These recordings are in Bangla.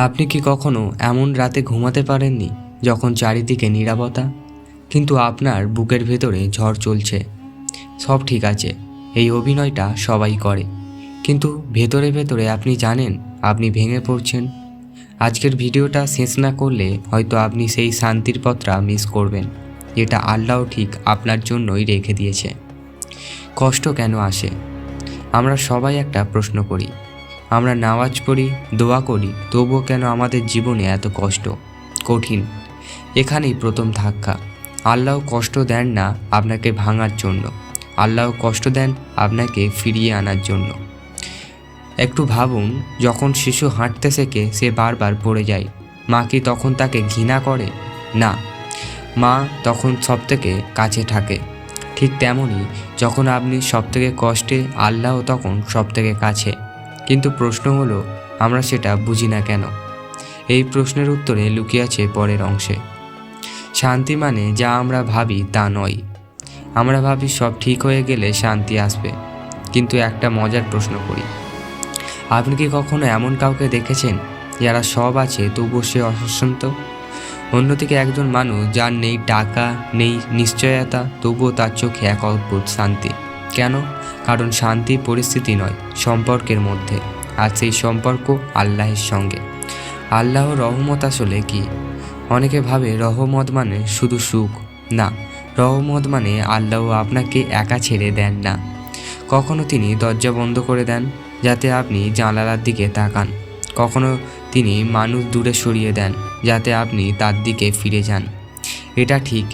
আপনি কি কখনো এমন রাতে ঘুমাতে পারেননি যখন চারিদিকে নীরবতা, কিন্তু আপনার বুকের ভেতরে ঝড় চলছে? সব ঠিক আছে, এই অভিনয়টা সবাই করে, কিন্তু ভেতরে ভেতরে আপনি জানেন আপনি ভেঙে পড়ছেন। আজকের ভিডিওটা শেষ না করলে হয়তো আপনি সেই শান্তির পথটা মিস করবেন, যেটা আল্লাহ ঠিক আপনার জন্যই রেখে দিয়েছে। কষ্ট কেন আসে? আমরা সবাই একটা প্রশ্ন করি। আমরা নামাজ পড়ি, দোয়া করি, তবুও কেন আমাদের জীবনে এত কষ্ট, কঠিন? এখানেই প্রথম ধাক্কা। আল্লাহ কষ্ট দেন না আপনাকে ভাঙার জন্য, আল্লাহ কষ্ট দেন আপনাকে ফিরিয়ে আনার জন্য। একটু ভাবুন, যখন শিশু হাঁটতে শেখে সে বারবার পড়ে যায়, মা কি তখন তাকে ঘৃণা করে? না, মা তখন সবথেকে কাছে থাকে। ঠিক তেমনই যখন আপনি সবথেকে কষ্টে, আল্লাহ তখন সবথেকে কাছে। কিন্তু প্রশ্ন হলো, আমরা সেটা বুঝি না কেন? এই প্রশ্নের উত্তরে লুকিয়ে আছে পরের অংশে। শান্তি মানে যা আমরা ভাবি তা নয়। আমরা ভাবি সব ঠিক হয়ে গেলে শান্তি আসবে, কিন্তু একটা মজার প্রশ্ন করি, আপনি কি কখনো এমন কাউকে দেখেছেন যারা সব আছে তবুও সে অশান্ত? অন্যদিকে একজন মানুষ যার নেই টাকা, নেই নিশ্চয়তা, তবুও তার চোখে এক অদ্ভুত শান্তি। কেন? কারণ শান্তি পরিস্থিতি নয়, সম্পর্কের মধ্যে। আর সেই সম্পর্ক আল্লাহের সঙ্গে। আল্লাহর রহমত আসলে কি? অনেকে ভাবে রহমত মানে শুধু সুখ। না, রহমত মানে আল্লাহ আপনাকে একা ছেড়ে দেন না। কখনো তিনি দরজা বন্ধ করে দেন যাতে আপনি জানালার দিকে তাকান, কখনো তিনি মানুষ দূরে সরিয়ে দেন যাতে আপনি তার দিকে ফিরে যান। এটা ঠিক,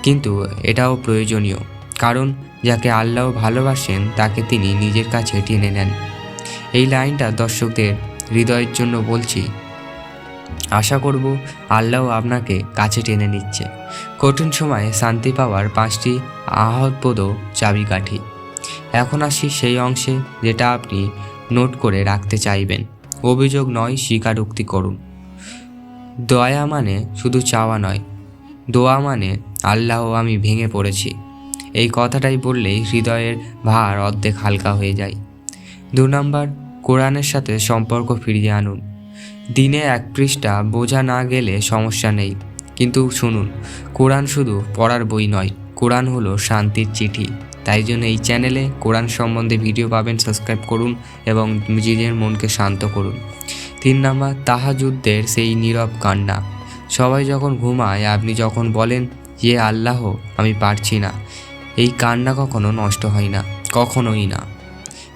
কিন্তু এটাও প্রয়োজনীয়, কারণ যাকে আল্লাহ ভালোবাসেন তাকে তিনি নিজের কাছে টেনে নেন। এই লাইনটা দর্শকদের হৃদয়ের জন্য বলছি। আশা করব আল্লাহ আপনাকে কাছে টেনে নিচ্ছে। কঠিন সময়ে শান্তি পাওয়ার 5টি আহ্লাদপ্রদ চাবিকাঠি। এখন আসি সেই অংশে যেটা আপনি নোট করে রাখতে চাইবেন। অভিযোগ নয়, স্বীকারোক্তি করুন। দয়া মানে শুধু চাওয়া নয়, দোয়া মানে আল্লাহ আমি ভেঙে পড়েছি। এই কথাটাই বললেই হৃদয়ের ভার অর্ধেক হালকা হয়ে যায়। 2 নম্বর, কোরআনের সাথে সম্পর্ক ফিরিয়ে আনুন। দিনে 1 পৃষ্ঠা বোঝা না গেলে সমস্যা নেই, কিন্তু শুনুন, কোরআন শুধু পড়ার বই নয়, কোরআন হলো শান্তির চিঠি। তাই জন্য এই চ্যানেলে কোরআন সম্বন্ধে ভিডিও পাবেন, সাবস্ক্রাইব করুন এবং নিজের মনকে শান্ত করুন। 3 নম্বর, তাহাজ্জুদের সেই নীরব কান্না। সবাই যখন ঘুমায়, আপনি যখন বলেন যে আল্লাহ আমি পারছি না, এই কান্না কখনো নষ্ট হয় না, কখনোই না।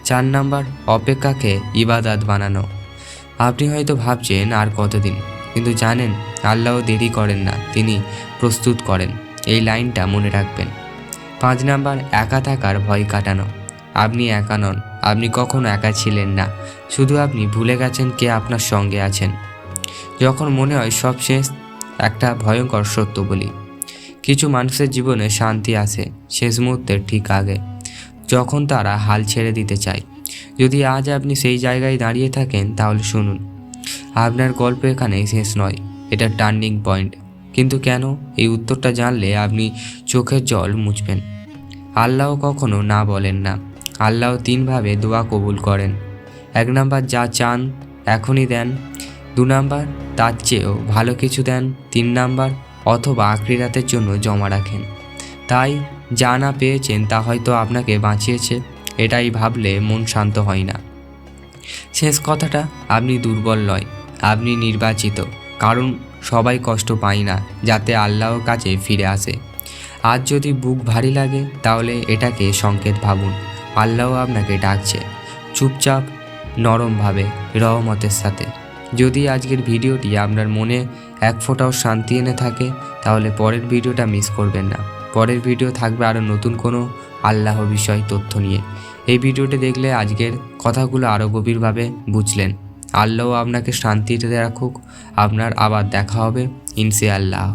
4 নম্বর, অপেক্ষাকে ইবাদত বানানো। আপনি হয়তো ভাবছেন আর কতদিন, কিন্তু জানেন আল্লাহ দেরি করেন না, তিনি প্রস্তুত করেন। এই লাইনটা মনে রাখবেন। 5 নম্বর, একা থাকার ভয় কাটানো। আপনি একা নন, আপনি কখনো একা ছিলেন না, শুধু আপনি ভুলে গেছেন কে আপনার সঙ্গে আছেন। যখন মনে হয় সব শেষ, একটা ভয়ঙ্কর সত্য বলি, কিছু মানুষের জীবনে শান্তি আসে শেষ মুহূর্তের ঠিক আগে, যখন তারা হাল ছেড়ে দিতে চায়। যদি আজ আপনি সেই জায়গায় দাঁড়িয়ে থাকেন, তাহলে শুনুন, আপনার গল্প এখানেই শেষ নয়, এটা টার্নিং পয়েন্ট। কিন্তু কেন? এই উত্তরটা জানলে আপনি চোখের জল মুছবেন। আল্লাহ কখনো না বলেন না। আল্লাহ 3 ভাবে দোয়া কবুল করেন। 1 নম্বর, যা চান এখনই দেন। 2 নম্বর, তার চেয়েও ভালো কিছু দেন। 3 নম্বর, অথবা আখিরাতের জন্য জমা রাখেন। তাই যা না পেয়েছেন তা হয়তো আপনাকে বাঁচিয়েছে, এটাই ভাবলে মন শান্ত হয় না। শেষ কথাটা, আপনি দুর্বল নয়, আপনি নির্বাচিত। কারণ সবাই কষ্ট পায় না যাতে আল্লাহর কাছে ফিরে আসে। আজ যদি বুক ভারী লাগে, তাহলে এটাকে সংকেত ভাবুন, আল্লাহ আপনাকে ডাকছে, চুপচাপ নরমভাবে, রহমতের সাথে। যদি আজকের ভিডিওটি আপনার মনে এক ফোঁটাও শান্তি এনে থাকে, তাহলে পরের ভিডিওটা মিস করবেন না। পরের ভিডিও থাকবে আরও নতুন কোনো আল্লাহ বিষয় তথ্য নিয়ে। এই ভিডিওটি দেখলে আজকের কথাগুলো আরও গভীরভাবে বুঝলেন। আল্লাহ আপনাকে শান্তিতে রাখুক। আপনার আবার দেখা হবে ইনশাআল্লাহ।